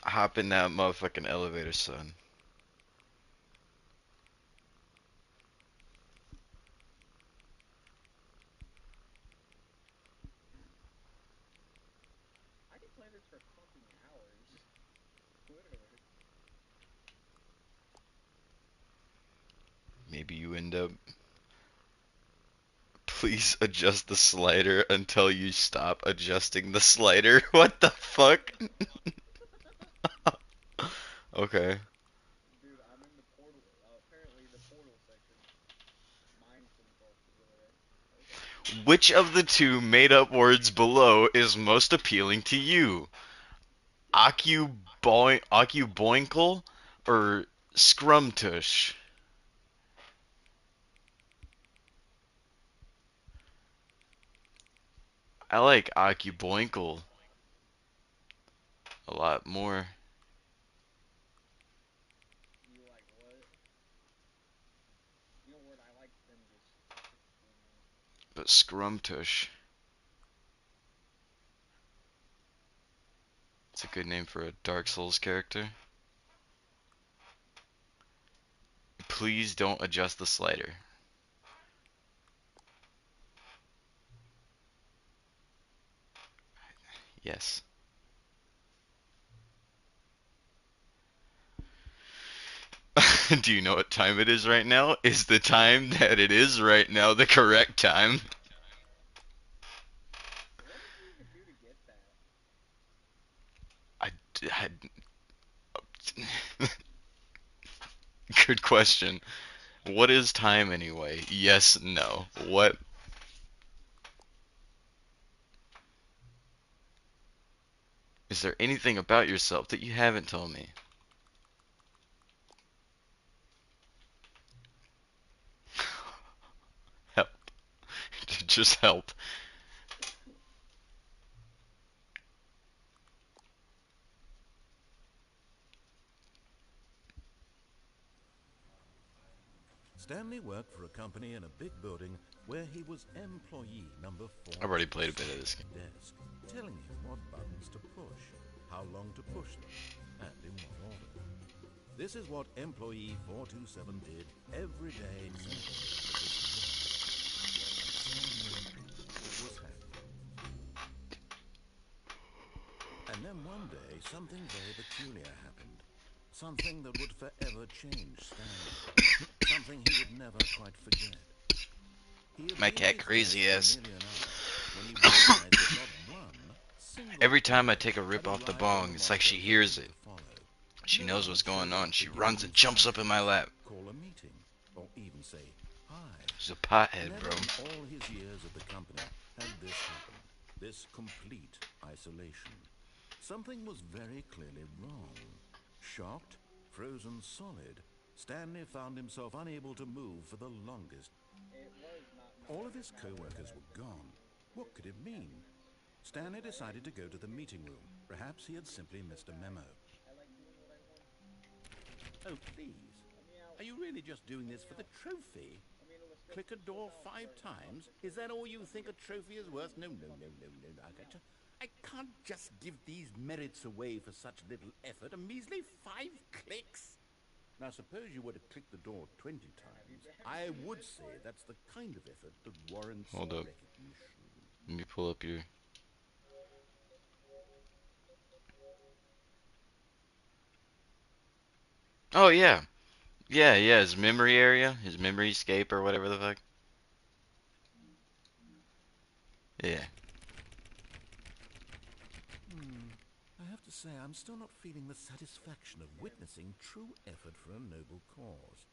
Hop in that motherfucking elevator, son. Maybe you end up. Please adjust the slider until you stop adjusting the slider. What the fuck? Okay. Which of the two made up words below is most appealing to you? Occuboinkle or scrumtush? I like occuboinkle a lot more. But scrumtush. It's a good name for a Dark Souls character. Please don't adjust the slider. Yes. Do you know what time it is right now? Is the time that it is right now the correct time? I, I Good question. What is time anyway? Yes, no. What? Is there anything about yourself that you haven't told me? Help. Just help. Stanley worked for a company in a big building where he was employee number I've already played a bit 427 of this game. desk, telling him what buttons to push, how long to push them, and in what order. This is what employee 427 did every day except Stanley was happy. And then one day, something very peculiar happened. Something that would forever change Stanley. Something he would never quite forget. He had My been at cat his desk crazy for ass. nearly an hour when he realized that not one single Every time I order take a rip had off the arrived on the bong, it's like she marker for hears him it. to follow. She No knows one what's had going showed on. up to She give runs him and jumps up in my instructions, lap. call a meeting, or even say hi. She's a pothead, Never bro. in all his years at the company had this happened, this complete isolation. Something was very clearly wrong. Shocked, frozen solid, Stanley found himself unable to move for the longest. All of his co-workers were gone. What could it mean? Stanley decided to go to the meeting room. Perhaps he had simply missed a memo. Oh, please. Are you really just doing this for the trophy? Click a door 5 times? Is that all you think a trophy is worth? No, no, no, no, no. I can't just give these merits away for such little effort. A measly 5 clicks? Now, suppose you were to click the door 20 times. I would say that's the kind of effort that warrants Hold up. recognition. Let me pull up your. Oh yeah, yeah. His memory area, his memory escape, or whatever the fuck. Yeah. I have to say, I'm still not feeling the satisfaction of witnessing true effort for a noble cause.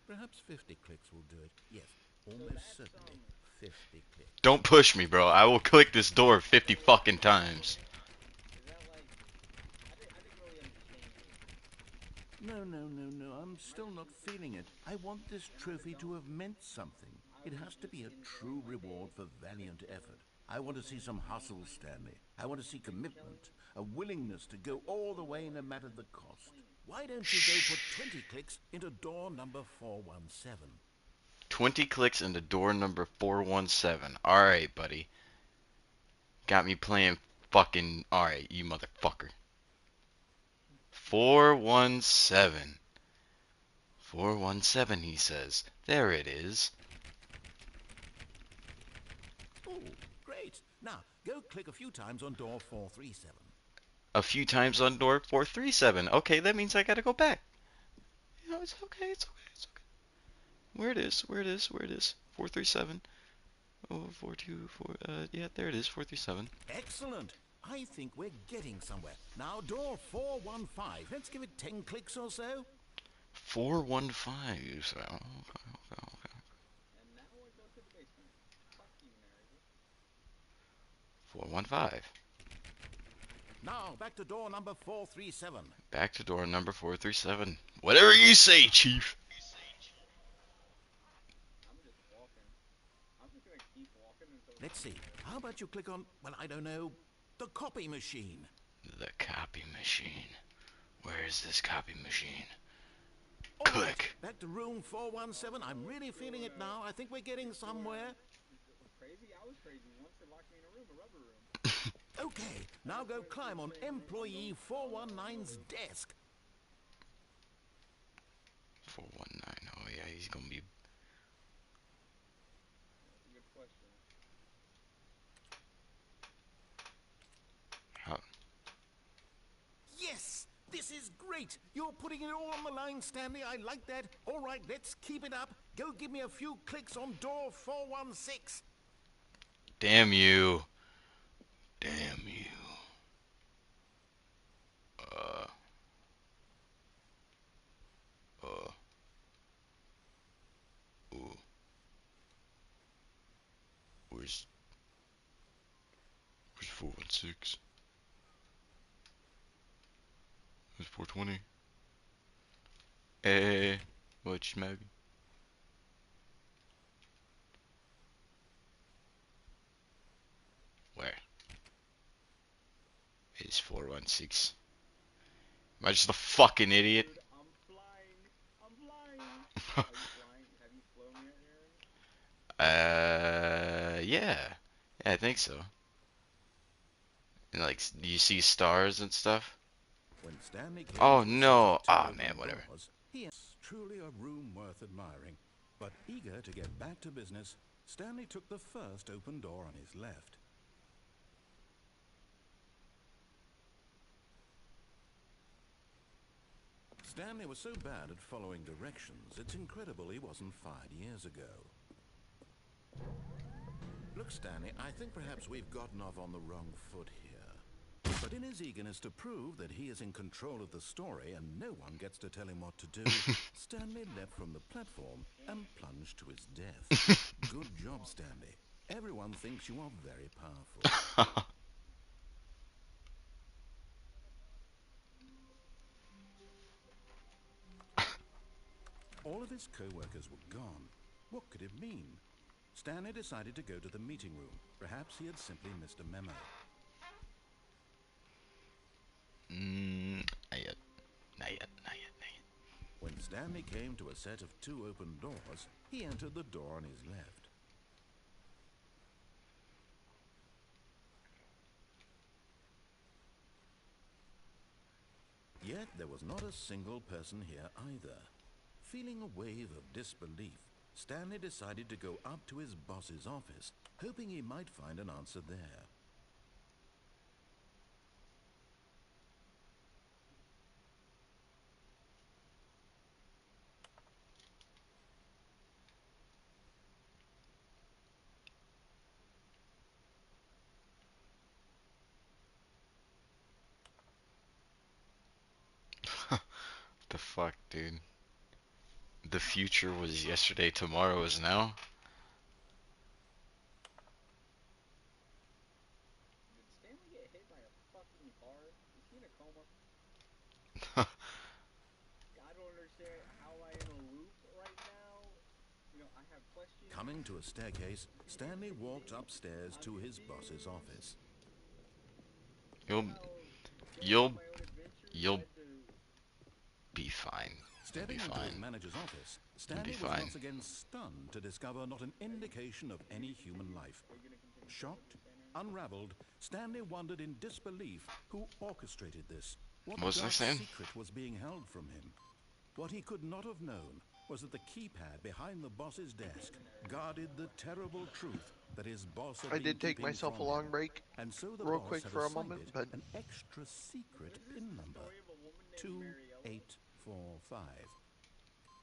Perhaps 50 clicks will do it. Yes, almost certainly 50 clicks. Don't push me, bro. I will click this door 50 fucking times. No, no, no, no, I'm still not feeling it. I want this trophy to have meant something. It has to be a true reward for valiant effort. I want to see some hustle, Stanley. I want to see commitment, a willingness to go all the way no matter the cost. Why don't you go put 20 clicks into door number 417? 20 clicks into door number 417. Alright, buddy. Got me playing fucking. Alright, you motherfucker. 417. 417, he says. There it is. Oh, great. Now, go click a few times on door 437. A few times on door 437. Okay, that means I gotta go back. You know, it's okay, it's okay, it's okay. Where it is, where it is, where it is. 437. Oh, 424. Yeah, there it is, 437. Excellent. I think we're getting somewhere. Now, door 415. Let's give it 10 clicks or so. 415, you say. Oh, okay, okay, okay. 415. Now, back to door number 437. Back to door number 437. Whatever you say, Chief. Let's see. How about you click on, well, I don't know, the copy machine? The copy machine. Where is this copy machine? All right, Click. back to room 417. I'm really feeling it now. I think we're getting somewhere. Okay, now go climb on employee 419's desk. 419. Oh, yeah, he's gonna be. How? Yes, this is great. You're putting it all on the line, Stanley. I like that. All right, let's keep it up. Go give me a few clicks on door 416. Damn you. Damn you. Uh. Uh. Ooh. Where's. Where's 416? Where's 420? Hey. What you smoking? Where is 416? Am I just a fucking idiot? Yeah. Yeah, I think so. And like, do you see stars and stuff? When Stanley came Oh to a set no. of two Ah, open man, whatever. doors, he is truly a room worth admiring. But eager to get back to business, Stanley took the first open door on his left. Stanley was so bad at following directions, it's incredible he wasn't fired years ago. Look, Stanley, I think perhaps we've gotten off on the wrong foot here. But in his eagerness to prove that he is in control of the story and no one gets to tell him what to do, Stanley leapt from the platform and plunged to his death. Good job, Stanley. Everyone thinks you are very powerful. All of his co-workers were gone. What could it mean? Stanley decided to go to the meeting room. Perhaps he had simply missed a memo. Not yet. Not yet. Not yet. Not yet. When Stanley came to a set of two open doors, he entered the door on his left. Yet there was not a single person here either. Feeling a wave of disbelief, Stanley decided to go up to his boss's office, hoping he might find an answer there. The fuck, dude? The future was yesterday, tomorrow is now? Coming to a staircase, Stanley walked upstairs to his boss's office. You'll, you'll, you'll be fine. It'll be Stepping into his fine. manager's office, It'll be Stanley was fine. once again stunned to discover not an indication of any human life. Shocked, unraveled, Stanley wondered in disbelief who orchestrated this. What What was I dark saying? secret was being held from him? What he could not have known was that the keypad behind the boss's desk guarded the terrible truth that his boss had I been did take keeping myself a from long him. break, And so the real boss quick had for a assigned moment, it but an extra secret PIN number, 2845.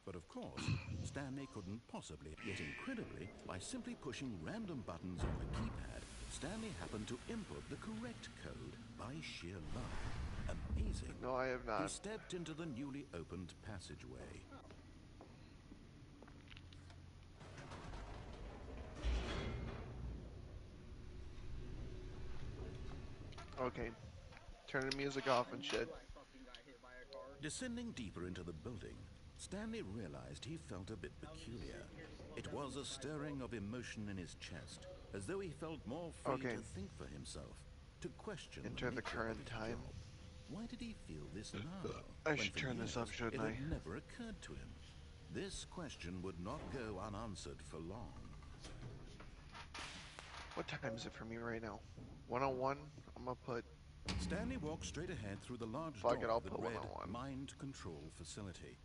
But of course, Stanley couldn't possibly. Yet incredibly, by simply pushing random buttons on the keypad, Stanley happened to input the correct code by sheer luck. Amazing. no, I have He not. stepped into the newly opened passageway. Okay, turn the music off and shit. Descending deeper into the building, Stanley realized he felt a bit peculiar. It was a stirring of emotion in his chest, as though he felt more free Okay. to think for himself, to question Enter the nature of current his time. job. Why did he feel this now? I when should for turn this years up, shouldn't it I? had never occurred to him. This question would not go unanswered for long. What time is it for me right now? 101? I'm gonna put, Stanley walked straight ahead through the large fuck door it, I'll that put read 101. Mind Control Facility.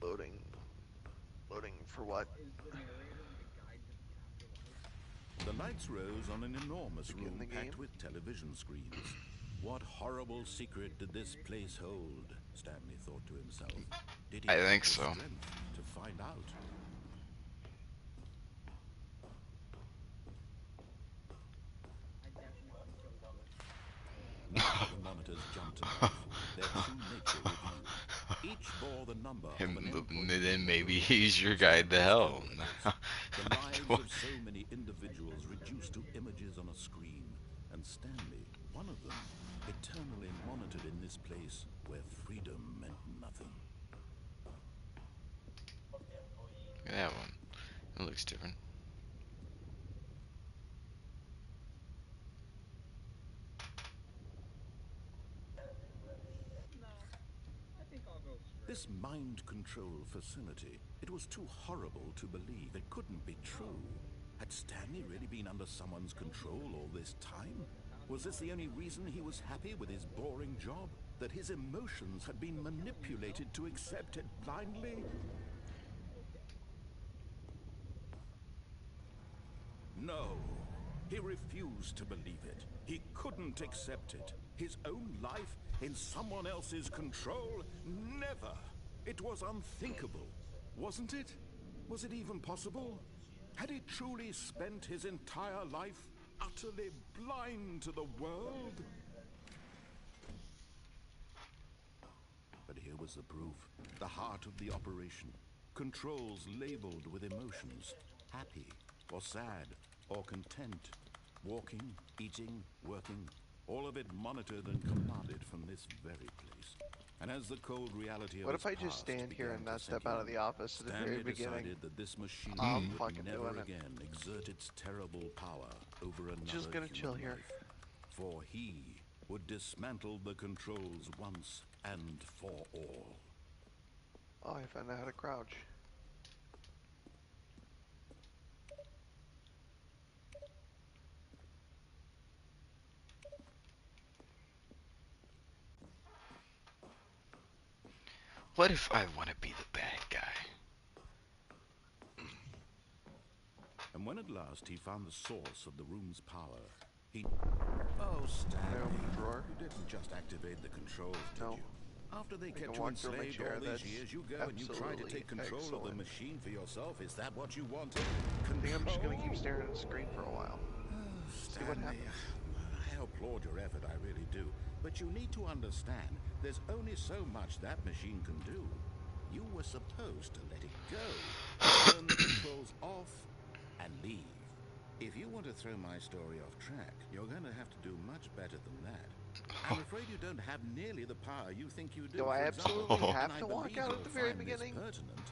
Loading. Loading for what? The lights rose on an enormous Begin room the game? packed with television screens. What horrible secret did this place hold? Stanley thought to himself. Did he I have think the so. strength to find out? Now the monitors jumped to life, their true nature revealed. Each bore the number of an endpoint. Then maybe he's your guide to hell. The lives of so many individuals reduced to images on a screen, and Stanley, one of them, eternally monitored in this place where freedom meant nothing. Look at that one. It looks different. This mind control facility, it was too horrible to believe. It couldn't be true. Had Stanley really been under someone's control all this time? Was this the only reason he was happy with his boring job? That his emotions had been manipulated to accept it blindly? No. He refused to believe it. He couldn't accept it. His own life in someone else's control? Never. It was unthinkable. Wasn't it? Was it even possible? Had he truly spent his entire life utterly blind to the world? But here was the proof. The heart of the operation. Controls labeled with emotions. Happy or sad or content. Walking, eating, working. All of it monitored and commanded from this very place. And as the cold reality of What its if I just past stand here began and to not sink step out of in, the office at the very Stanley beginning? decided that this machine I'm would fucking never doing it. again exert its terrible power over another Just gonna chill human here. life. For he would dismantle the controls once and for all. Oh, I found out how to crouch. What if I want to be the bad guy? And when at last he found the source of the room's power, he... Oh, Stanley, opened the drawer. you didn't just activate the controls, did No. you? After they can kept you walk through my enslaved chair, all these that's years, you go and you try to absolutely take control of the excellent. machine for yourself? Is that what you wanted? I think I'm just gonna keep Control? staring at the screen for a while. See what Stanley, happens. I applaud your effort, I really do. But you need to understand, there's only so much that machine can do. You were supposed to let it go, turn the controls off, and leave. If you want to throw my story off track, you're going to have to do much better than that. I'm afraid you don't have nearly the power you think you do. Do I For example, absolutely and have I to walk believe out at you'll the very find this beginning? pertinent,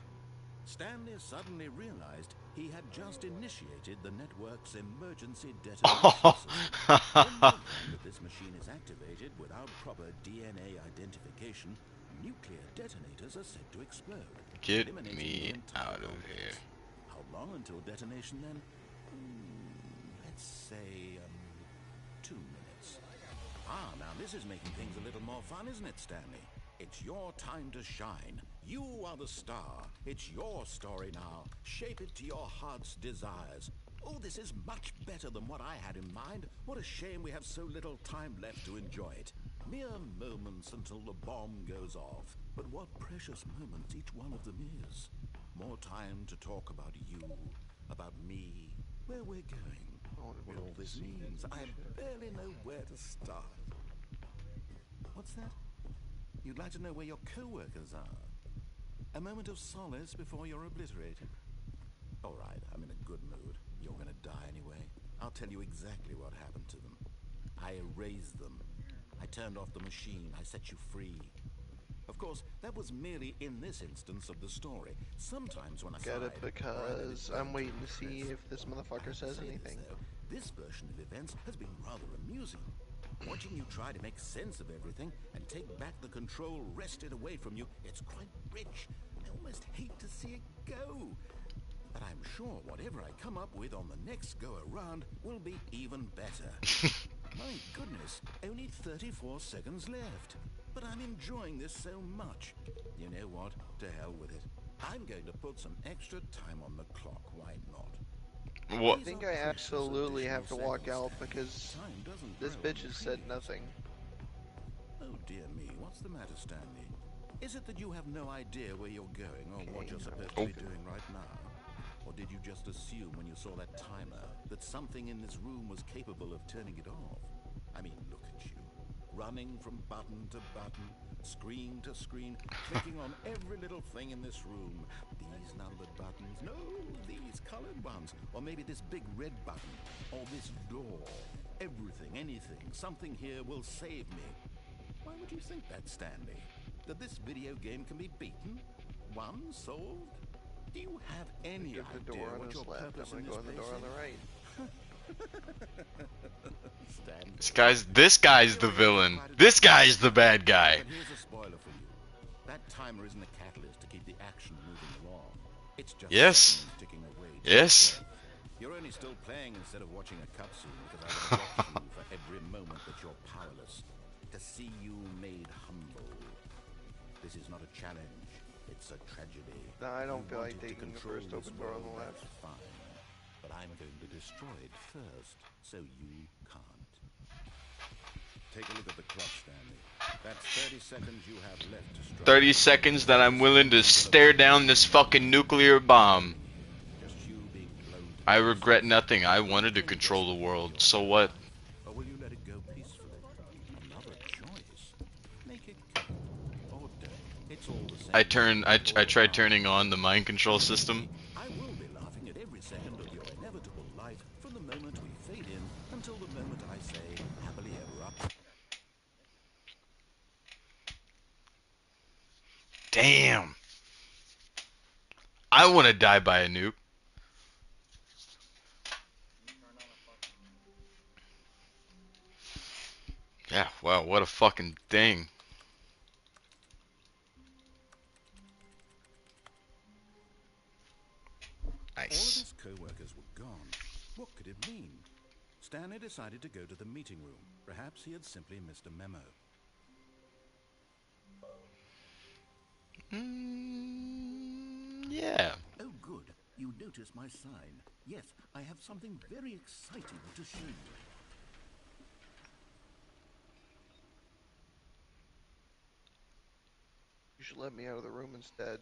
Stanley suddenly realized he had just initiated the network's emergency detonation Oh, system. In the event that this machine is activated without proper DNA identification, nuclear detonators are said to explode, get eliminating the me entire out of here. complex. How long until detonation then? Let's say 2 minutes. Ah, now this is making things a little more fun, isn't it, Stanley? It's your time to shine. You are the star. It's your story now. Shape it to your heart's desires. Oh, this is much better than what I had in mind. What a shame we have so little time left to enjoy it. Mere moments until the bomb goes off. But what precious moments each one of them is. More time to talk about you, about me, where we're going, I want to be what able all to this see means. that I shit. barely know where to start. What's that? You'd like to know where your co-workers are? A moment of solace before you're obliterated. All right, I'm in a good mood. You're gonna die anyway. I'll tell you exactly what happened to them. I erased them. I turned off the machine. I set you free. Of course, that was merely in this instance of the story. Sometimes when I Get it, or I let it because burn I'm to waiting to a see crisp. if this I motherfucker have to says say this, anything. though. This version of events has been rather amusing. Watching you try to make sense of everything and take back the control wrested away from you, it's quite rich. I almost hate to see it go. But I'm sure whatever I come up with on the next go-around will be even better. My goodness, only 34 seconds left. But I'm enjoying this so much. You know what? To hell with it. I'm going to put some extra time on the clock. Why not? What? I These are think I precious absolutely additional have to walk seconds, out Stanley. because Time doesn't this grow on bitch has said trees. nothing. Oh dear me, what's the matter, Stanley? Is it that you have no idea where you're going or what Okay, you're supposed to Oh, be doing right now? Or did you just assume when you saw that timer that something in this room was capable of turning it off? I mean, look at you. Running from button to button, screen to screen, clicking on every little thing in this room. These numbered buttons, no, these colored ones. Or maybe this big red button, or this door. Everything, anything, something here will save me. Why would you think that, Stanley? That this video game can be beaten? Won? Solved? Do you have any Look at the idea door on what his your left. purpose I'm in gonna this go in the place door on the is? right. Stanley, this guy's the you're a little villain. quite a This detective, guy's the aren't you? bad guy. But here's a spoiler for you. That timer isn't a catalyst to keep the action moving along. It's just Yes. seconds ticking away to your Yes. death. You're only still playing instead of watching a cutscene because I want to watch you for every moment that you're powerless. To see you made humble. This is not a challenge. It's a tragedy. No, I don't You feel like wanted to taking the control first this open door on world, the left. that's fine. But I'm going to destroy it first, so you can't. Take a look at the clock, Stanley. That's 30 seconds you have left to strike. 30 seconds that 30 I'm willing to seconds until stare down this fucking nuclear bomb. just you being blown to I pieces. regret nothing. I Will you wanted to take control this the moment of world. your So own what? life, or will you let it go peacefully? Another choice. Make it count, or don't. It's all the I same to turn you, I, or I your tried heart. turning on the mind control Believe system. me, I will be laughing at every second of your inevitable life from the moment we fade in until the moment I say happily ever after. Damn. I want to die by a nuke. Yeah, wow, what a fucking thing. All of Nice. his co-workers were gone. What could it mean? Stanley decided to go to the meeting room. Perhaps he had simply missed a memo. Yeah. Oh, good. You notice my sign. Yes, I have something very exciting to show you. You should let me out of the room instead.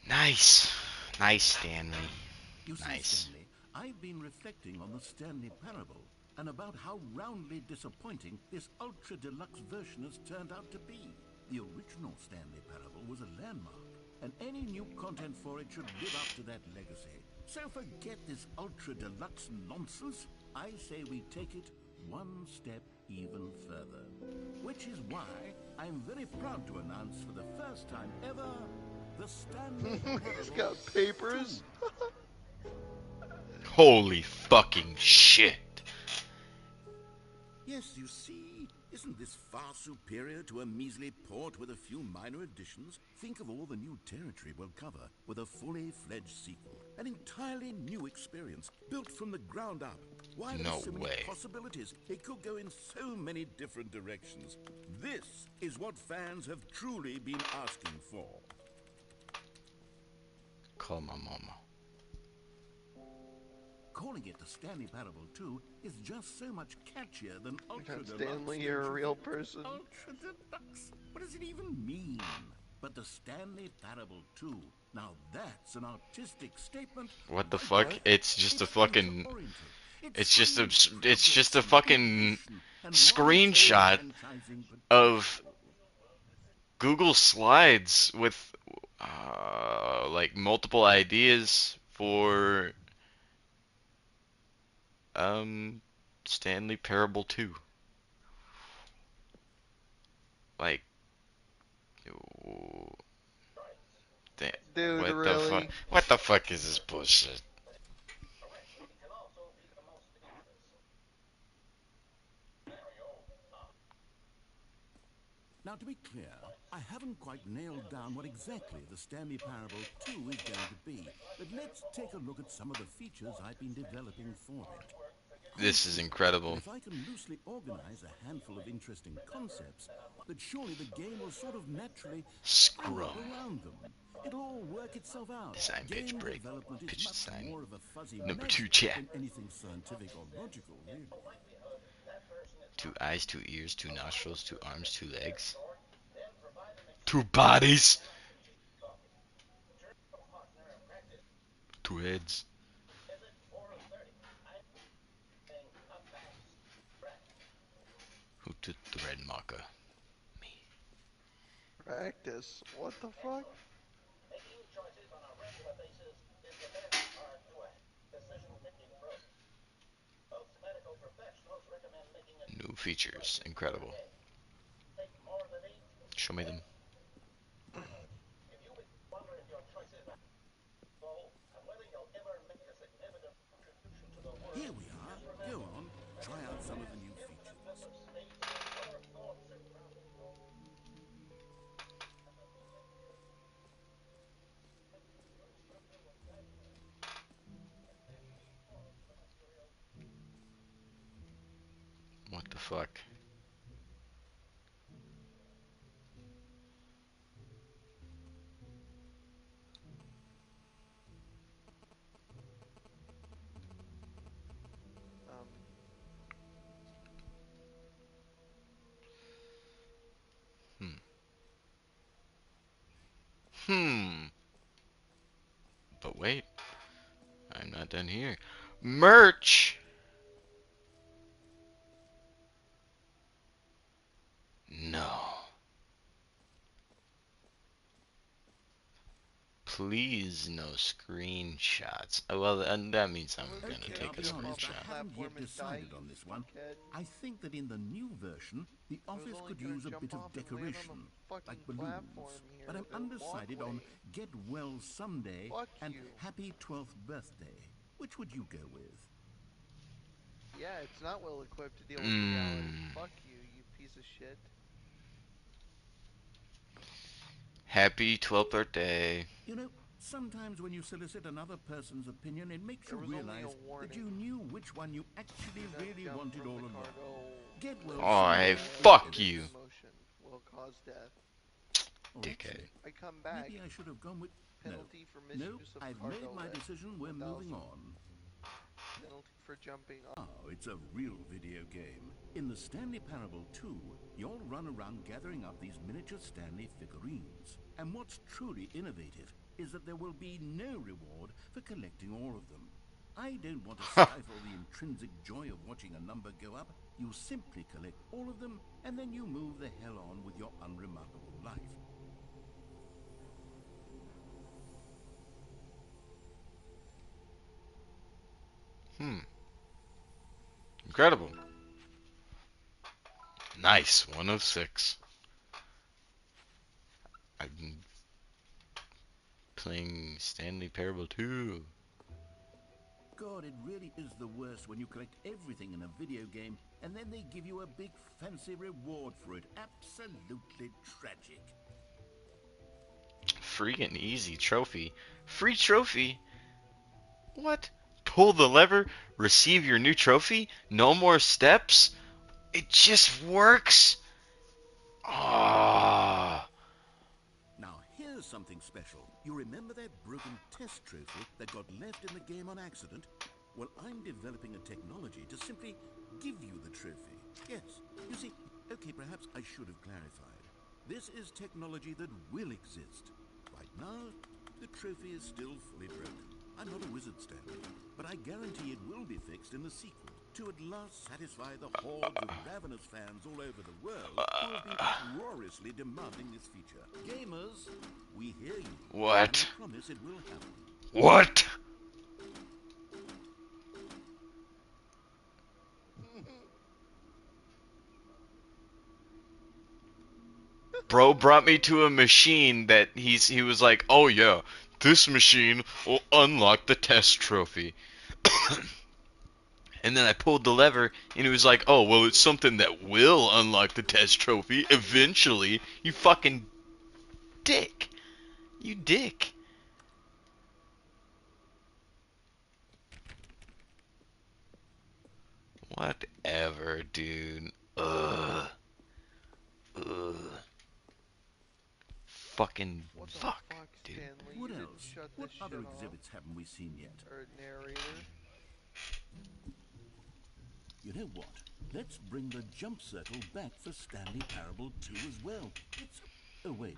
Nice. Nice, Stanley. You see, Nice. Stanley, I've been reflecting on the Stanley Parable and about how roundly disappointing this ultra-deluxe version has turned out to be. The original Stanley Parable was a landmark, and any new content for it should live up to that legacy. So forget this ultra-deluxe nonsense. I say we take it one step even further. Which is why I'm very proud to announce for the first time ever the Stanley He's Parable got 2. papers. Holy fucking shit. Yes, you see, isn't this far superior to a measly port with a few minor additions? Think of all the new territory we'll cover with a fully fledged sequel. An entirely new experience, built from the ground up. Why, there are No so many way. possibilities. It could go in so many different directions. This is what fans have truly been asking for. Call my mama. Calling it the Stanley Parable 2 is just so much catchier than Ultra God, Deluxe. Stanley, Don't you're a you real think? person. Ultra Deluxe? What does it even mean? But the Stanley Parable 2, now that's an artistic statement. What the My fuck? God, It's just a it's fucking. future-oriented. It It's just a. screams It's just progress a and fucking innovation and long-term screenshot franchising of potential. Google Slides with like multiple ideas for Stanley Parable 2. Like, damn, Dude, what the fuck? really? What the fuck is this bullshit? Now, to be clear, I haven't quite nailed down what exactly the Stanley Parable 2 is going to be, but let's take a look at some of the features I've been developing for it. I This is figure that incredible. if I can loosely organize a handful of interesting concepts, that surely the game will sort of naturally spring up Scrum. around them. It'll all work itself out. Design pitch Game break. development is Pitch much design. more of a fuzzy Number 2 magic chat. than anything scientific or logical, really. 2 eyes, 2 ears, 2 nostrils, 2 arms, 2 legs. 2 bodies. 2 heads. Who took the red marker? Me. Practice. What the fuck? New features. Incredible. Show me them. Here we are. Go on, try out some of the new features. What the fuck? Um, Hmm. Hmm. But wait. I'm not done here. Merch! No. Please, no screenshots. Oh, well, and that means I'm I'm gonna gonna Okay, take I'll take a be flip off honest, the I screenshot. haven't platform yet and die, decided you on this one. fuckhead. I think that in the new version, the I was office only could gonna use a jump bit of off and land on decoration, the like fucking balloons. platform here, But I'm the undecided on walkway. Get Well Someday Fuck and you. Happy 12th Birthday. Which would you go with? Yeah, it's not well equipped to deal with reality. Mmm. Fuck you, you piece of shit. Happy 12th birthday. You know, sometimes when you solicit another person's opinion, it makes you There was only a realize that warning. you knew which one you actually Do not really jump wanted from all the along. cargo Get Well Oh, hey, Someday is fuck with you, edited. motion. Will cause death. Or dickhead. actually, I come back. maybe I should have gone with... No. Penalty for No, misuse of I've cargo made my lift. decision. We're 1,000. moving on. Penalty for jumping off. Oh, it's a real video game. In the Stanley Parable 2, you'll run around gathering up these miniature Stanley figurines. And what's truly innovative is that there will be no reward for collecting all of them. I don't want to stifle the intrinsic joy of watching a number go up. You simply collect all of them, and then you move the hell on with your unremarkable life. Hmm. Incredible. Nice. 1 of 6. I've been playing Stanley Parable 2. God, it really is the worst when you collect everything in a video game and then they give you a big fancy reward for it. Absolutely tragic. Freaking easy trophy. Free trophy? What? Pull the lever, receive your new trophy? No more steps? It just works? Ah. Now here's something special. You remember that broken test trophy that got left in the game on accident? Well, I'm developing a technology to simply give you the trophy. Yes, you see, okay, perhaps I should have clarified. This is technology that will exist. Right now, the trophy is still fully broken. I'm not a wizard, Stanley, but I guarantee it will be fixed in the sequel to at last satisfy the hordes of ravenous fans all over the world who have been uproariously demanding this feature. Gamers, we hear you. And What? I promise it will happen. What? Bro brought me to a machine that he was like, "Oh yeah, this machine will unlock the test trophy." And then I pulled the lever and he was like, "Oh, well, it's something that will unlock the test trophy eventually." You fucking dick. You dick. Whatever, dude. Ugh. Ugh. Fucking What the fuck, fuck, dude. Stanley? What You didn't else? shut What this other shit off? exhibits haven't we seen yet? Or narrator? You know what? Let's bring the jump circle back for Stanley Parable 2 as well. It's... Oh, wait.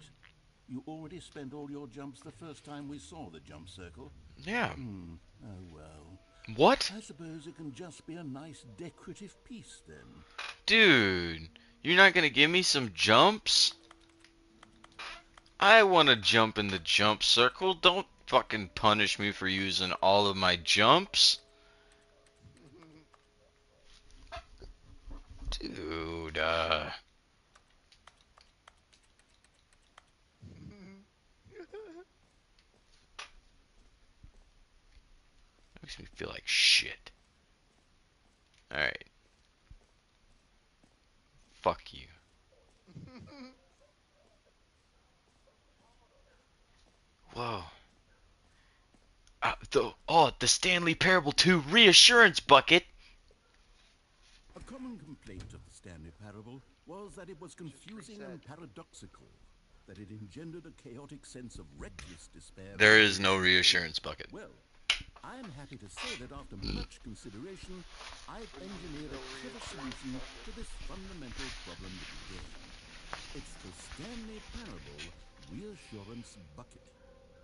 You already spent all your jumps the first time we saw the jump circle? Yeah. Oh, well. What? I suppose it can just be a nice decorative piece, then. Dude, you're not gonna give me some jumps? I wanna jump in the jump circle. Don't fucking punish me for using all of my jumps. Dude, makes me feel like shit. Alright, fuck you. Whoa. The Stanley Parable 2 reassurance bucket. A common complaint of the Stanley Parable was that it was Just confusing reset. and paradoxical, that it engendered a chaotic sense of reckless despair. There for is no innocent reassurance players. bucket. Well, I am happy to say that after much consideration, I've engineered a clever solution to this fundamental problem with the game. It's the Stanley Parable Reassurance Bucket.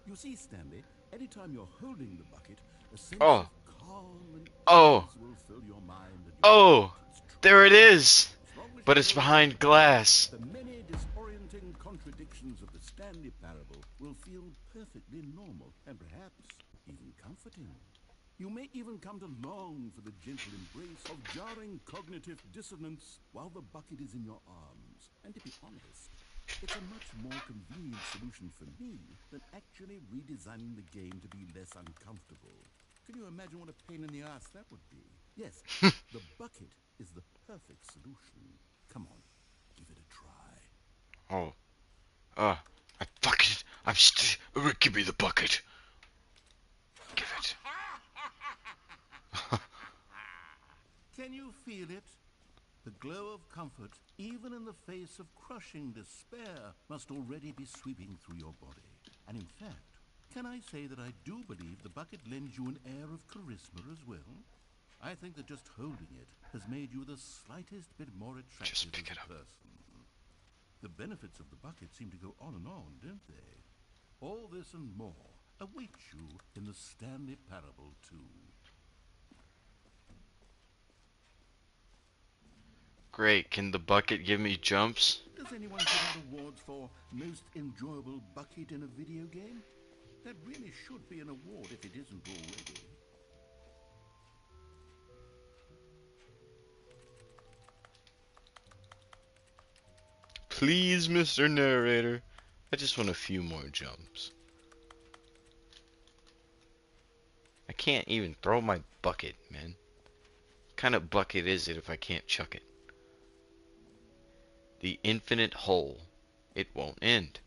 You see, Stanley, anytime you're holding the bucket, a sense Oh, of calm and oh, ease will fill your mind and your oh, heart. It's true. there it is. As long as you But it's know how to behind use it, glass. the many disorienting contradictions of the Stanley Parable will feel perfectly normal and perhaps even comforting. You may even come to long for the gentle embrace of jarring cognitive dissonance while the bucket is in your arms. And to be honest, it's a much more convenient solution for me than actually redesigning the game to be less uncomfortable. Can you imagine what a pain in the ass that would be? Yes, the bucket is the perfect solution. Come on, give it a try. Oh, I fucking, give me the bucket. Give it. Can you feel it? The glow of comfort, even in the face of crushing despair, must already be sweeping through your body. And in fact, can I say that I do believe the bucket lends you an air of charisma as well? I think that just holding it has made you the slightest bit more attractive pick as it a up. person. The benefits of the bucket seem to go on, don't they? All this and more awaits you in the Stanley Parable 2. Great. Can the bucket give me jumps? Does anyone give out awards for most enjoyable bucket in a video game? That really should be an award if it isn't already. Please, Mr. Narrator. I just want a few more jumps. I can't even throw my bucket, man. What kind of bucket is it if I can't chuck it? The infinite hole. It won't end.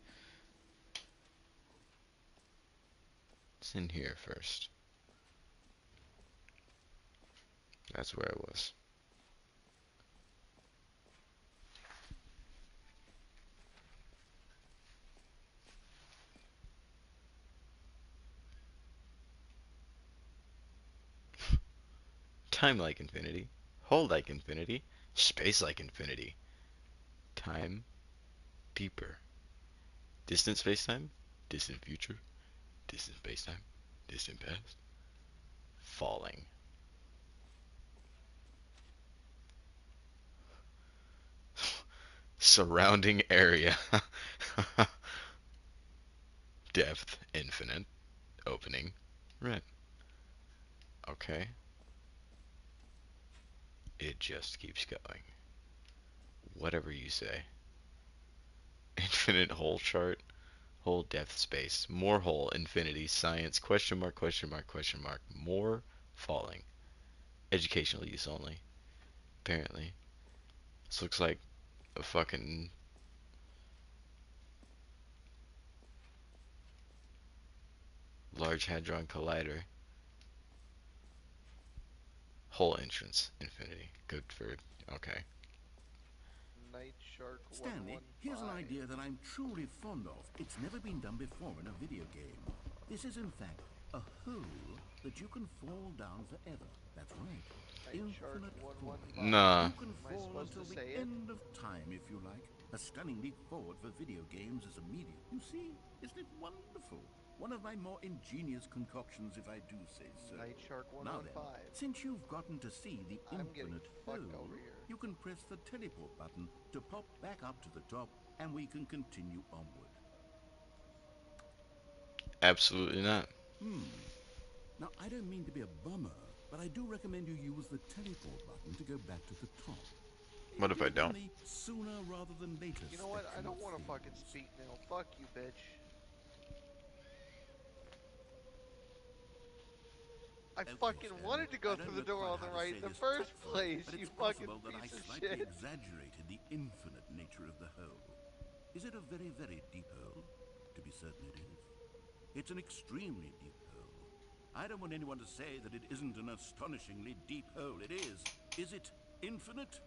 It's in here first. That's where I was. Time like infinity. Hole like infinity. Space like infinity. Time deeper. Distant space-time. Distant future. Distant space-time. Distant past. Falling. Surrounding area. Depth. Infinite. Opening. Red. Okay. It just keeps going. Whatever you say. Infinite hole chart. Hole depth space. More hole. Infinity. Science. Question mark, question mark, question mark. More falling. Educational use only. Apparently. This looks like a fucking Large Hadron Collider. Hole entrance. Infinity. Good for... Okay. Night Shark Stanley, here's an 115. idea that I'm truly fond of. It's never been done before in a video game. This is, in fact, a hole that you can fall down forever. That's right. Night Shark Infinite falling. 115. Nah. You can Am I fall supposed to until the say it? end of time, if you like. A stunning leap forward for video games as a medium. You see, isn't it wonderful? One of my more ingenious concoctions, if I do say so. Night Shark Now then, 115. since you've gotten to see the I'm getting infinite fucked over hole, here. you can press the teleport button to pop back up to the top, and we can continue onward. Absolutely not. Now, I don't mean to be a bummer, but I do recommend you use the teleport button to go back to the top. What if I Maybe in don't? the sooner rather than later You know what? I spectrum don't of want to fucking things. speak now. Fuck you, bitch. I Okay, fucking Stanley, wanted to I go don't through the know door quite on how the to right say in the this first tactfully, place, but you it's fucking possible that I piece of slightly shit. exaggerated the infinite nature of the hole. Is it a very, very deep hole? To be certain it is. It's an extremely deep hole. I don't want anyone to say that it isn't an astonishingly deep hole. It is. Is it infinite?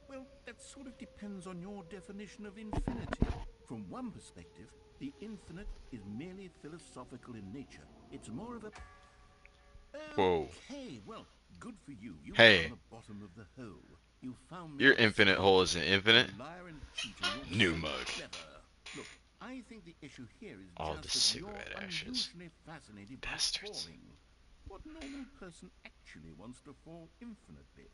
Well, that sort of depends on your definition of infinity. From one perspective, the infinite is merely philosophical in nature. It's more of a... Whoa. Okay, well, good for you. You found Hey. the bottom of the hole. You found me Your on infinite hole stage. isn't What infinite. a liar and cheater. You're New so mug. clever. Look, I think the issue here is All the just that you're cigarette ashes. unusually fascinated by Bastards. falling. What normal person actually wants to fall infinitely?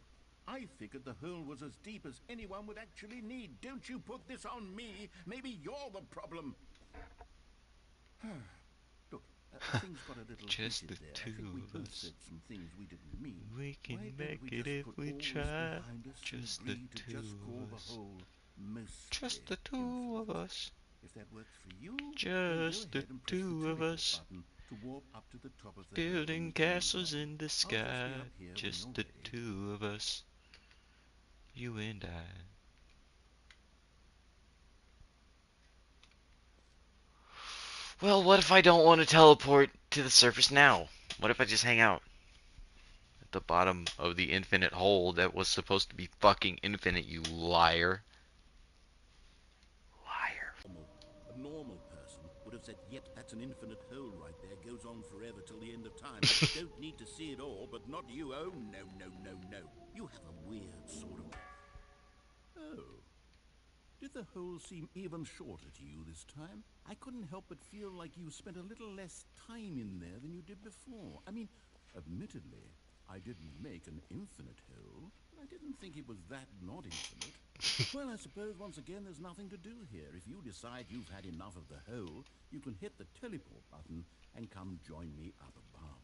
I figured the hole was as deep as anyone would actually need. Don't you put this on me. Maybe you're the problem. Look, things got a little Just heated the there. I think we two of both us. said some things we didn't mean. We Why can don't we make it just if put we all this try. behind us and Just the agree to just two call of the us. whole mostly Just the two of infinite? us. If that works for you, then go Just the ahead and press the two of teleport us. button to warp up to the top of the hole and Building we can move castles on. in the I'll just be sky. up here when Just you're the ready. two of us. You and I. Well, what if I don't want to teleport to the surface now? What if I just hang out at the bottom of the infinite hole that was supposed to be fucking infinite, you liar? Liar. A normal person would have said, yep, that's an infinite hole right there. Goes on forever till the end of time. Don't need to see it all, but not you. Oh, no, no, no, no. You have a weird sort of... Oh. Did the hole seem even shorter to you this time? I couldn't help but feel like you spent a little less time in there than you did before. I mean, admittedly, I didn't make an infinite hole, but I didn't think it was that not infinite. Well, I suppose once again there's nothing to do here. If you decide you've had enough of the hole, you can hit the teleport button and come join me up above.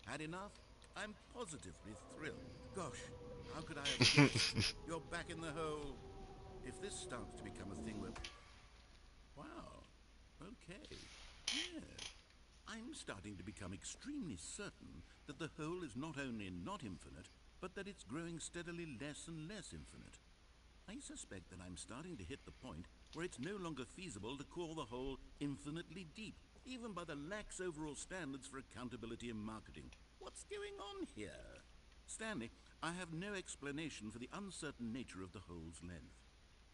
Had enough? I'm positively thrilled. Gosh, how could I have guessed? You're back in the hole. If this starts to become a thing where... Wow. Okay. Yeah. I'm starting to become extremely certain that the hole is not only not infinite, but that it's growing steadily less and less infinite. I suspect that I'm starting to hit the point where it's no longer feasible to call the hole infinitely deep, even by the lax overall standards for accountability and marketing. What's going on here? Stanley, I have no explanation for the uncertain nature of the hole's length.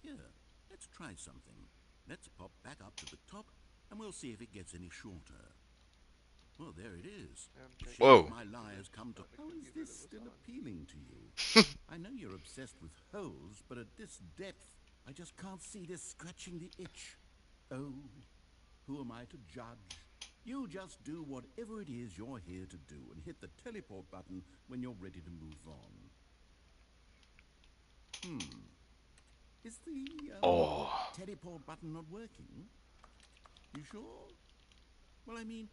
Here, let's try something. Let's pop back up to the top, and we'll see if it gets any shorter. Well, there it is. And The thank shape you of Whoa. my lie has come to... on the How is computer this that was still on. appealing to you? I know you're obsessed with holes, but at this depth, I just can't see this scratching the itch. Oh, who am I to judge? You just do whatever it is you're here to do and hit the teleport button when you're ready to move on. Is the, Oh. teleport button not working? You sure? Well, I mean,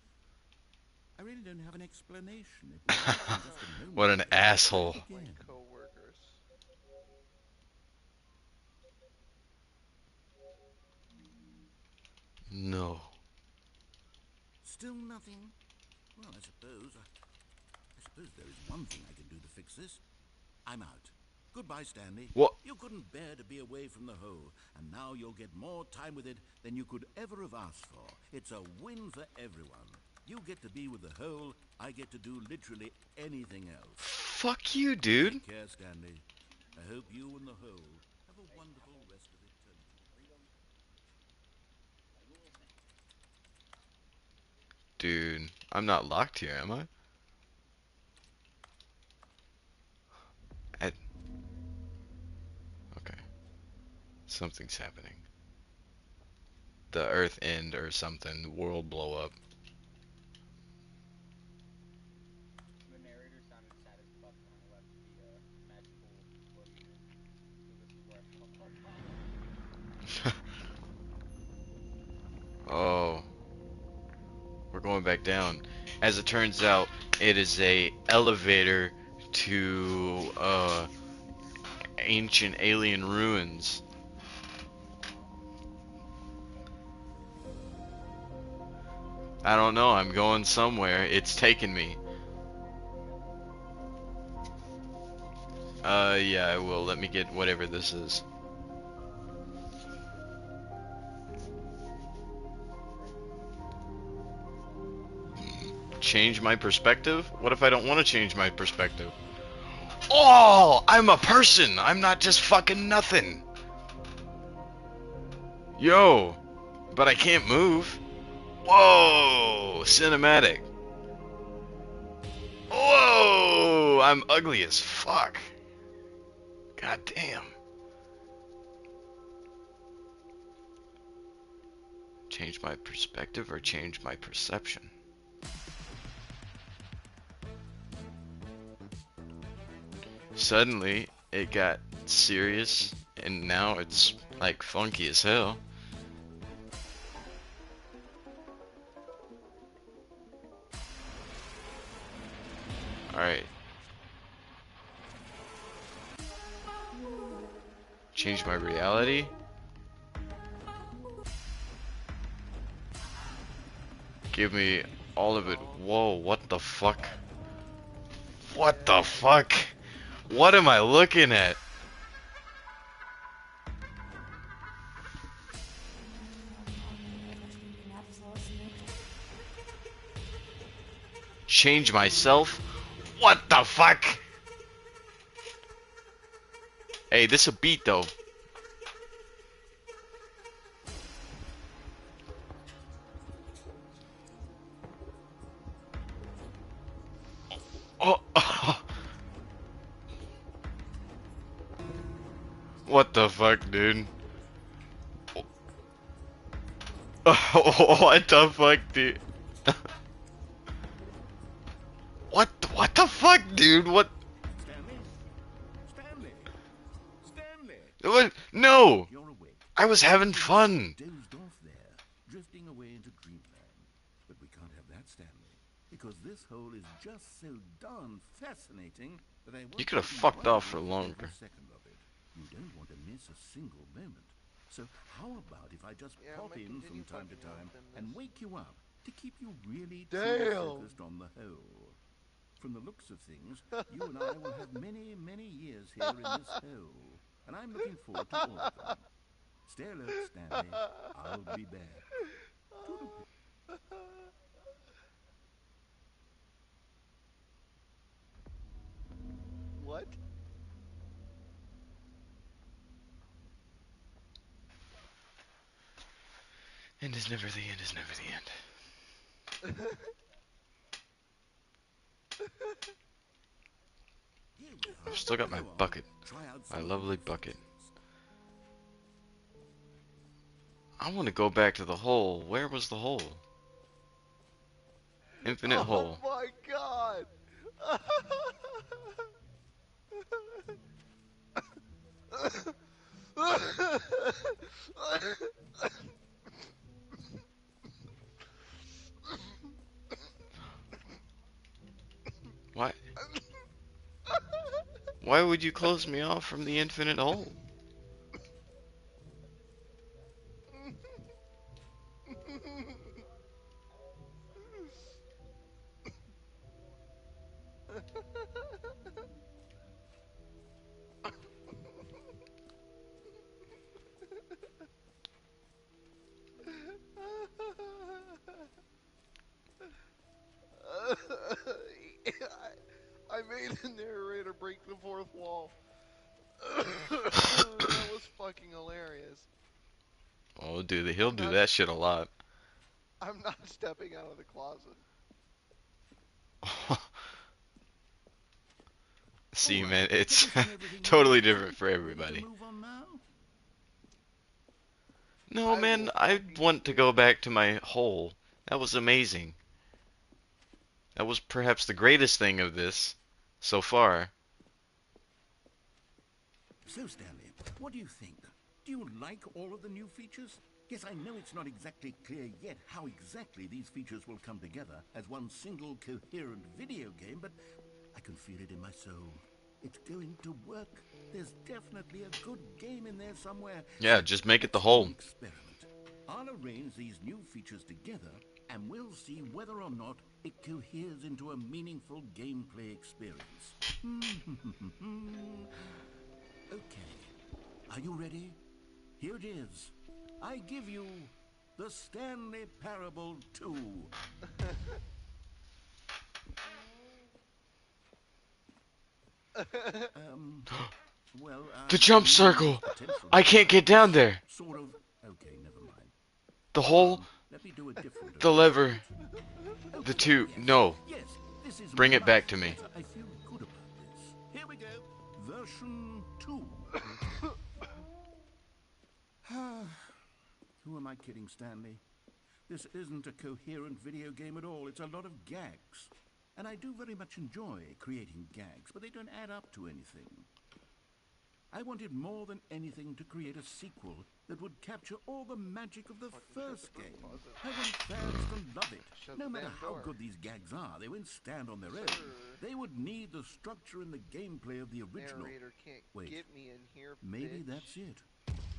I really don't have an explanation. It worked in just a moment What an ago. Try it asshole. My again. co-workers. No. Still nothing? Well, I suppose there is one thing I can do to fix this. I'm out. Goodbye, Stanley. What? You couldn't bear to be away from the hole, and now you'll get more time with it than you could ever have asked for. It's a win for everyone. You get to be with the hole, I get to do literally anything else. Fuck you, dude. Take care, Stanley. I hope you and the hole have a wonderful rest of eternity. Dude, I'm not locked here, am I? I okay. Something's happening. The earth end or something. The world blow up. The narrator sounded sad as fuck when I left the magical floating room. So this is where I fucked up. Oh, we're going back down. As it turns out, it is a elevator to ancient alien ruins. I don't know. I'm going somewhere. It's taking me. Yeah, I will. Let me get whatever this is. Change my perspective? What if I don't want to change my perspective? Oh, I'm a person. I'm not just fucking nothing. Yo, but I can't move. Whoa, cinematic. Whoa, I'm ugly as fuck. God damn. Change my perspective or change my perception? Suddenly, it got serious, and now it's like funky as hell. Alright. Change my reality? Give me all of it. Whoa, what the fuck? What the fuck? What am I looking at? Change myself? What the fuck? Hey, this a beat though. Oh, what the fuck, dude? What the fuck, dude? What the fuck, dude? What? Stanley? Stanley? Stanley! What? No! You're awake. I was having fun. Dozed off there, drifting away into dreamland. But we can't have that, Stanley, because this hole is just so darn fascinating that I You want could you have to be fucked off wondering for for every longer. second of it. You don't want to miss a single moment. So how about if I just Yeah, I'm pop gonna in continue from time to fucking with time them and this. wake you up to keep you really truly Damn! focused on the whole? From the looks of things, you and I will have many, many years here in this hole, and I'm looking forward to all of them. Stay alert, Stanley. I'll be back. Toodaloo. What? End is never the end is never the end. Here we I've are. still got my Go on. bucket. Try out My some of the lovely new bucket. features. I want to go back to the hole. Where was the hole? Infinite Oh hole. my god! Why? Why would you close me off from the infinite hole? I made the narrator break the fourth wall. That was fucking hilarious. Oh, dude, he'll I'm do not. that shit a lot. I'm not stepping out of the closet. All See, right. man, Have it's you seen everything you totally wanted to see? different for Ready to everybody. move on now? No, I man, will I fucking want to quit. go back to my hole. That was amazing. That was perhaps the greatest thing of this so far. So, Stanley, what do you think? Do you like all of the new features? Yes, I know it's not exactly clear yet how exactly these features will come together as one single coherent video game, but I can feel it in my soul. It's going to work. There's definitely a good game in there somewhere. Yeah, So just make it the let's do an hole. experiment. I'll arrange these new features together, and we'll see whether or not it coheres into a meaningful gameplay experience. Okay. Are you ready? Here it is. I give you the Stanley Parable 2. Um, well, The jump the name has circle! potential I to be can't get down nice. there! Sort of. Okay, never mind. The Hold hole, on. Let me do a different the lever, arrangement. the Okay, two. yes. No, Yes, this is bring it much back to me. better. I feel good about this. Here we go. Version 2. Who am I kidding, Stanley? This isn't a coherent video game at all. It's a lot of gags. And I do very much enjoy creating gags, but they don't add up to anything. I wanted more than anything to create a sequel that would capture all the magic of the Fucking shut first the broom game. closet. I wanted fans to love it. Shut No the matter damn how door. good these gags are, they won't stand on their own. Sir. They would need the structure and the gameplay of the original. Narrator can't Wait, get me in here, maybe bitch. that's it.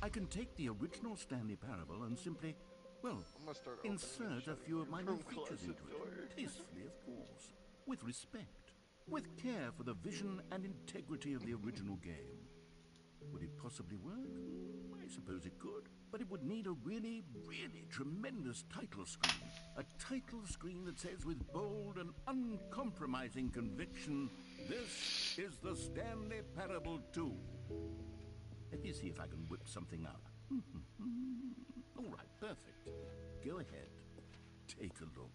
I can take the original Stanley Parable and simply, well, I'm gonna start opening and insert a shutting few of my my new broom features closet into door. it. Tastefully, of course. With respect. With care for the vision and integrity of the original game. Would it possibly work? I suppose it could. But it would need a really, really tremendous title screen. A title screen that says with bold and uncompromising conviction, "This is the Stanley Parable 2." Let me see if I can whip something up. All right, perfect. Go ahead. Take a look.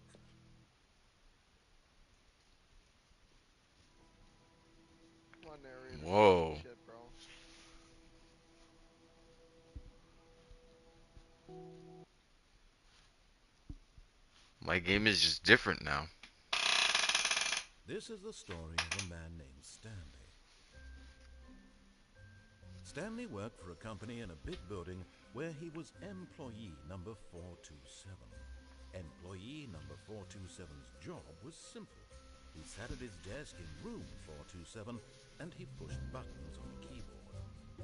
Come on, narrator, say some Whoa. shit, bro. My game is just different now. This is the story of a man named Stanley. Stanley worked for a company in a big building where he was employee number 427. Employee number 427's job was simple. He sat at his desk in room 427 and he pushed buttons on a keyboard.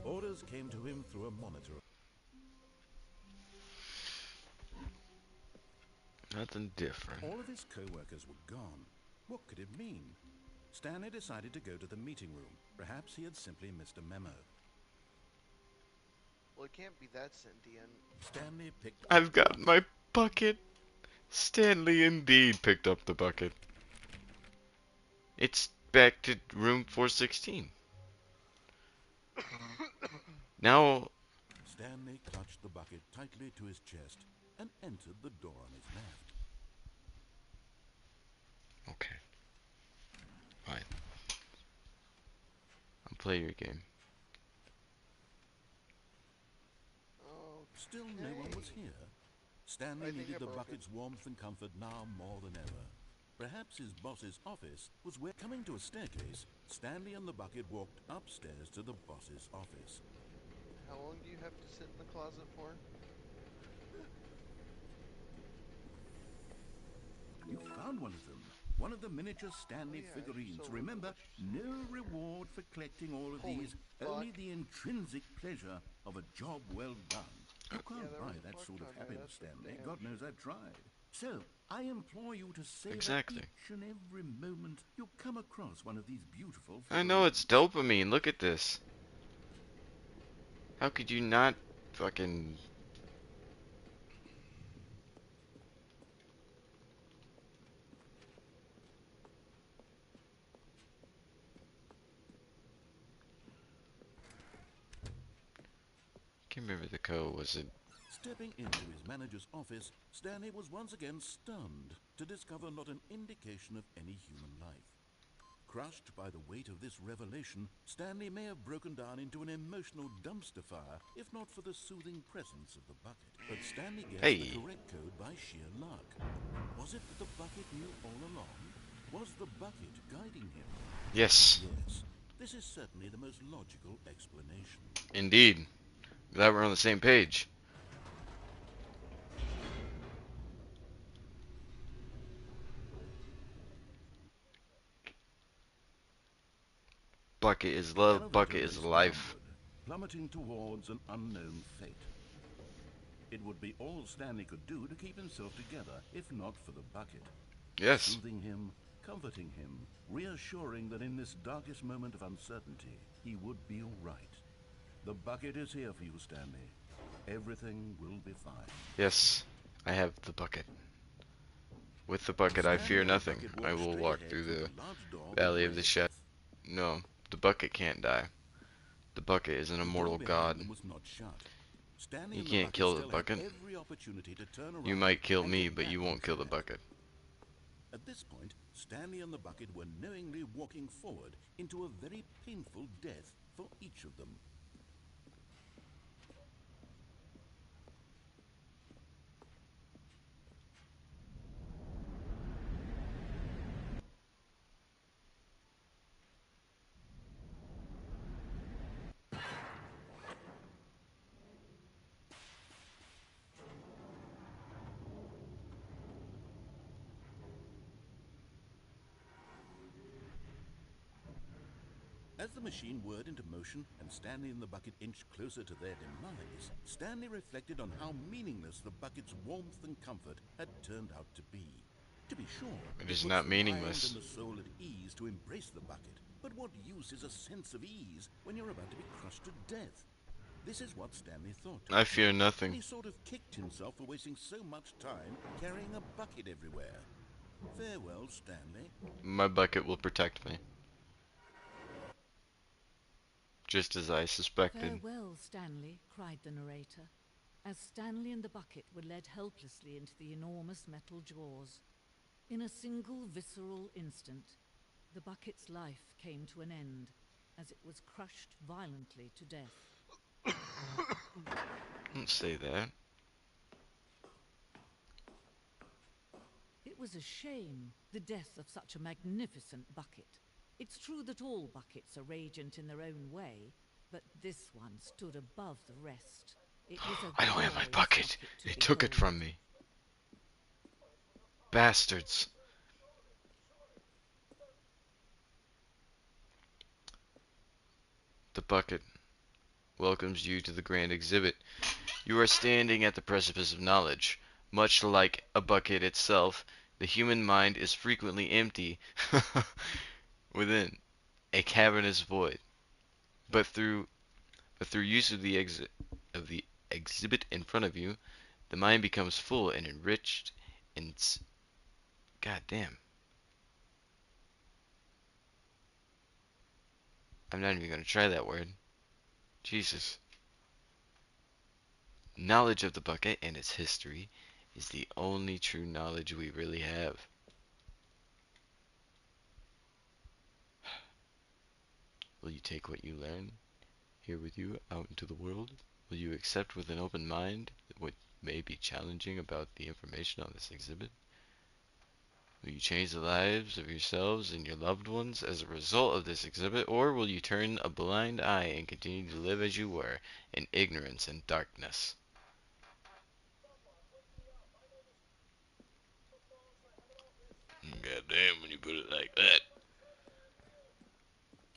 Orders came to him through a monitor. Nothing different. All of his co-workers were gone. What could it mean? Stanley decided to go to the meeting room. Perhaps he had simply missed a memo. Well, it can't be that sentient. Stanley picked up I've the got bucket. my bucket. Stanley indeed picked up the bucket. It's back to room 416. Now, Stanley clutched the bucket tightly to his chest and entered the door on his left. okay. Fine. I'll play your game. Still no one was here. Stanley I think needed I the broke bucket's warmth and comfort now more than ever. Perhaps his boss's office was where... Coming to a staircase, Stanley and the bucket walked upstairs to the boss's office. How long do you have to sit in the closet for? You found one of them. One of the miniature Stanley Oh, yeah, figurines. so Remember, what you no reward for collecting all of Holy these, fuck. only the intrinsic pleasure of a job well done. You can't there buy was a that fuck sort of ton there, happiness, that's a Stanley. damn God knows shame. I've tried. So, I implore you to savor Exactly. each and every moment you come across one of these beautiful I figurines. know it's dopamine. Look at this. How could you not fucking... Can't remember the code. Was it... Stepping into his manager's office, Stanley was once again stunned to discover not an indication of any human life. Crushed by the weight of this revelation, Stanley may have broken down into an emotional dumpster fire if not for the soothing presence of the bucket. But Stanley guessed Hey. the correct code by sheer luck. Was it that the bucket knew all along? Was the bucket guiding him? Yes. Yes, this is certainly the most logical explanation. Indeed. Glad we're on the same page. Bucket is The love, elevator bucket is raced life. downward, plummeting towards an unknown fate. It would be all Stanley could do to keep himself together, if not for the bucket. Yes. Soothing him, comforting him, reassuring that in this darkest moment of uncertainty, he would be all right. The bucket is here for you, Stanley. Everything will be fine. Yes. I have the bucket. With the bucket I fear nothing. I will walk through the valley of the shadow. No, the bucket can't die. The bucket is an immortal god. You can't kill the bucket. You might kill me, but you won't kill the bucket. At this point, Stanley and the bucket were knowingly walking forward into a very painful death for each of them. As the machine whirred into motion and Stanley and the bucket inched closer to their demise, Stanley reflected on how meaningless the bucket's warmth and comfort had turned out to be. To be sure, It is puts not the meaningless. mind and the soul at ease to embrace the bucket. But what use is a sense of ease when you're about to be crushed to death? This is what Stanley thought. I fear And nothing. he sort of kicked himself for wasting so much time carrying a bucket everywhere. Farewell, Stanley. My bucket will protect me. Just as I suspected. Farewell, Stanley, cried the narrator, as Stanley and the bucket were led helplessly into the enormous metal jaws. In a single visceral instant, the bucket's life came to an end, as it was crushed violently to death. Don't say that. It was a shame, the death of such a magnificent bucket. It's true that all buckets are radiant in their own way, but this one stood above the rest. It was a I don't have my glorious bucket. to They took it behold. from me. Bastards. The bucket. welcomes you to the grand exhibit. You are standing at the precipice of knowledge. Much like a bucket itself, the human mind is frequently empty within a cavernous void. But through use of the exhibit in front of you, the mind becomes full and enriched and God damn. I'm not even gonna try that word. Jesus. Knowledge of the bucket and its history is the only true knowledge we really have. Will you take what you learn here with you out into the world? Will you accept with an open mind what may be challenging about the information on this exhibit? Will you change the lives of yourselves and your loved ones as a result of this exhibit, or will you turn a blind eye and continue to live as you were, in ignorance and darkness? God damn, when you put it like that.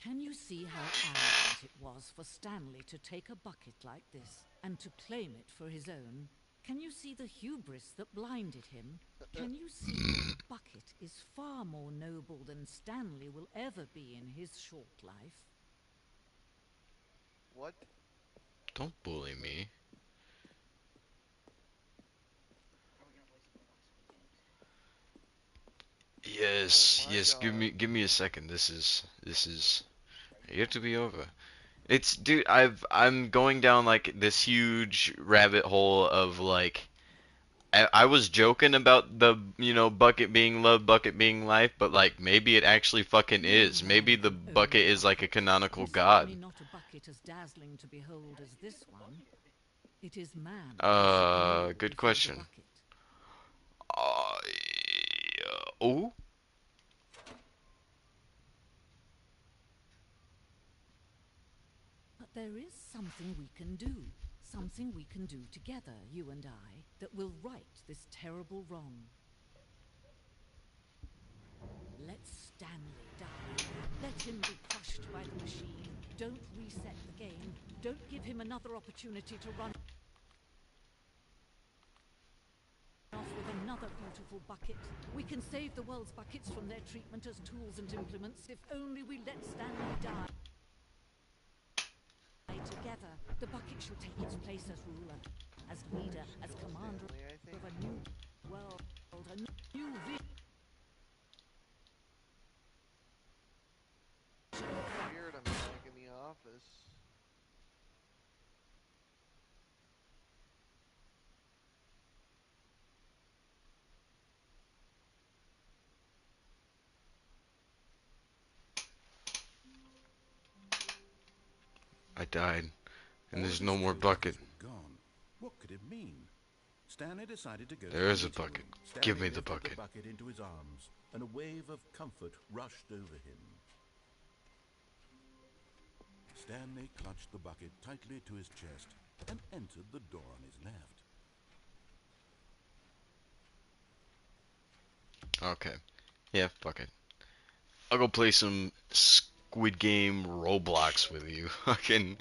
Can you see how arrogant it was for Stanley to take a bucket like this and to claim it for his own? Can you see the hubris that blinded him? Can you see that the bucket is far more noble than Stanley will ever be in his short life? What? Don't bully me. Are we gonna play some more Squid Games? Yes, Oh my yes, god. give me a second. This is Are you yet to done? be over. It's dude, I'm going down like this huge rabbit hole of like I was joking about the, bucket being love, bucket being life, but like maybe it actually fucking No is. Maybe man the can own a bucket is like a bucket, canonical and god. certainly not a bucket as dazzling to behold How as did you get this the one. bucket? It is man who should kneel Good before the question. bucket. Uh, oh, But there is something we can do. Something we can do together, you and I, that will right this terrible wrong. Let Stanley die. Let him be crushed by the machine. Don't reset the game. Don't give him another opportunity to run off with another beautiful bucket. We can save the world's buckets from their treatment as tools and implements if only we let Stanley die. Together, the bucket shall take its place as ruler, as leader, as Still commander Stanley, I think. of a new world, a new vision. Weird, I'm back in the office. I died, and All there's of his no more bucket. trophies were gone. What could it mean? Stanley decided to go to There the is a meeting bucket. room. Give Stanley me the lifted the bucket. bucket into his arms, and a wave of comfort rushed over him. Stanley clutched the bucket tightly to his chest and entered the door on his left. Okay. Yeah, fuck it. I'll go play some Squid Game Roblox with you. Fucking